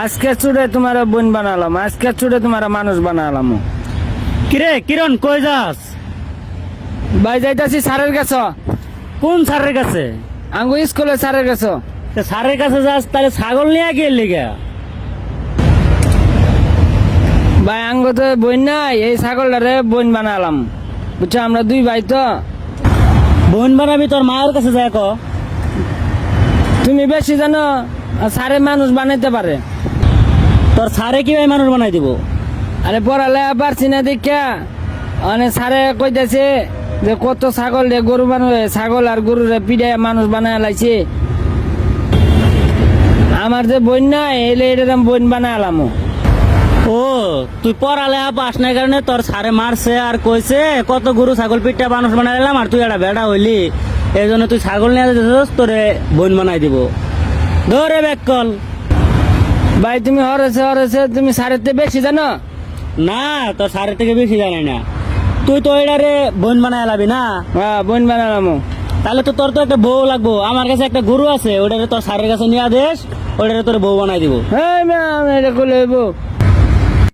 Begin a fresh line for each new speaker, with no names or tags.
আজকে চুড়ে তোমার বোন বানালাম, আজকে চুড়ে তোমার মানুষ বানালাম।
কিরে কিরণ কই যাস?
ভাই যাইতাছি স্যারের কাছে।
কোন স্যারের কাছে?
আঙ্গু স্কুলে স্যারের কাছে।
তা স্যারের কাছে যাস তাহলে ছাগল নিয়ে গিয়ে লিগা?
ভাই আঙ্গু তো বোন নাই, এই ছাগলটারে বোন বানালাম, বুঝছো? আমরা দুই ভাই তো।
বোন বানাবি তোর মায়ের কাছে যায় ক।
তুমি বেশি জানো, আর স্যারে মানুষ বানাইতে পারে।
তোর স্যারে কিভাবে মানুষ বানাই দিব?
আরে পড়ালেখা পারছি না দেখা অনেক স্যারে কইতেছে যে কত ছাগল রে গরু বানাবে, ছাগল আর গরুরে পিড়ে মানুষ বানায় লাইছে। আমার যে বোন নাই, এলে এটা বোন বানালাম।
ও তুই পড়ালেখা পাস নাই কারণে তোর স্যারে মারছে আর কইছে কত গরু ছাগল পিঠটা মানুষ বানাইলাম, আর তুই একটা বেড়া হইলি এই জন্য তুই ছাগল নিয়ে যেতেছস, তোরে বোন বানাই দিব। ধরে ব্যাক কল।
ভাই তুমি হরেছে তুমি স্যারের থেকে বেশি জানো।
না তোর স্যারের থেকে বেশি জানাই না, তুই তো এটারে বোন বানাই লাবি না।
হ্যাঁ বোন বানালাম।
তাহলে তো তোর তো একটা বউ লাগবো। আমার কাছে একটা গরু আছে, ওটারে তোর স্যারের কাছে নিয়ে দেশ, ওটারে তোর বউ বানাই দিব।
হ্যাঁ এটা করলে হইব।